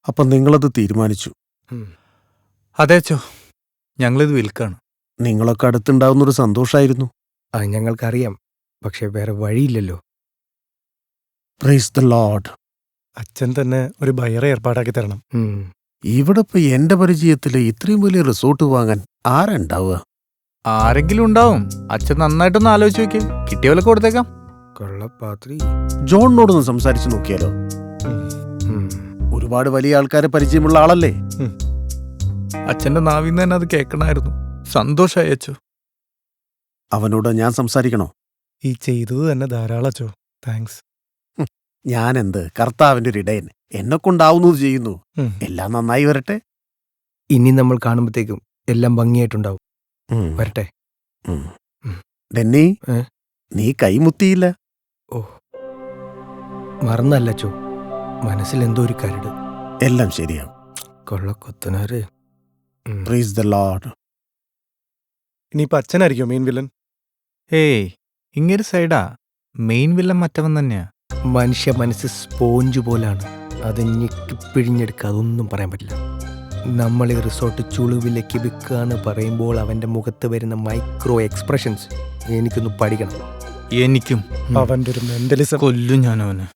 അപ്പൊ നിങ്ങളത് തീരുമാനിച്ചു. അതെ അച്ചോ, ഞങ്ങളിത് വിൽക്കാണ്. നിങ്ങളൊക്കെ അടുത്തുണ്ടാവുന്നൊരു സന്തോഷായിരുന്നു. അത് ഞങ്ങൾക്കറിയാം, പക്ഷെ വേറെ വഴിയില്ലല്ലോ. Price the Lord. അച്ഛൻ തന്നെ ഒരു ബയറെ ഏർപ്പാടാക്കി തരണം. ഇവിടെ ഇപ്പൊ എന്റെ പരിചയത്തില് ഇത്രയും വലിയ റിസോർട്ട് വാങ്ങാൻ ആരാ ഉണ്ടാവുക? ആരെങ്കിലും ഉണ്ടാവും. അച്ഛൻ നന്നായിട്ടൊന്ന് ആലോചിച്ച് നോക്കി, കിട്ടിയ പോലെ കൊടുത്തേക്കാം. കൊള്ളപ്പാത്രി. ജോണിനോടൊന്ന് സംസാരിച്ചു നോക്കിയാലോ? ഒരുപാട് വലിയ ആൾക്കാരെ പരിചയമുള്ള ആളല്ലേ? അച്ഛന്റെ നാവിന്ന് തന്നെ അത് കേൾക്കണമായിരുന്നു. സന്തോഷമായി അച്ചോ. അവനോട് ഞാൻ സംസാരിക്കണോ? ഈ ചെയ്തത് തന്നെ ധാരാളം അച്ചോ. താങ്ക്സ്. ഞാനെന്ത് കർത്താവിന്റെ ഒരു ഇടയൻ, എന്നെ കൊണ്ടാവുന്നത് ചെയ്യുന്നു. എല്ലാം നന്നായി വരട്ടെ. ഇനി നമ്മൾ കാണുമ്പോഴത്തേക്കും എല്ലാം ഭംഗിയായിട്ടുണ്ടാവും. വരട്ടെ. ഡെന്നി, നീ കൈമുത്തിയില്ല. ഓ, മറന്നല്ല ചോ, മനസ്സിലെന്തോ ഒരു കരട്. എല്ലാം ശരിയാവും. കൊള്ളക്കൊത്തനാര്. Praise the Lord. ഇനിയിപ്പോ അച്ഛനായിരിക്കും മെയിൻ വില്ലൻ. ഏയ്, ഇങ്ങൊരു സൈഡാ മെയിൻ വില്ലൻ മറ്റവൻ തന്നെയാ. മനുഷ്യ മനസ്സ് സ്പോഞ്ച് പോലാണ്, അത് ഞെക്കിപ്പിഴിഞ്ഞെടുക്കുക, അതൊന്നും പറയാൻ പറ്റില്ല. നമ്മൾ ഈ റിസോർട്ട് ചുളുവിലേക്ക് വിൽക്കുകയെന്ന് പറയുമ്പോൾ അവൻ്റെ മുഖത്ത് വരുന്ന മൈക്രോ എക്സ്പ്രഷൻസ് എനിക്കൊന്ന് പഠിക്കണം. എനിക്കും. അവന്റെ ഒരു മെന്റലിസം കൊല്ലും ഞാൻ അവന്.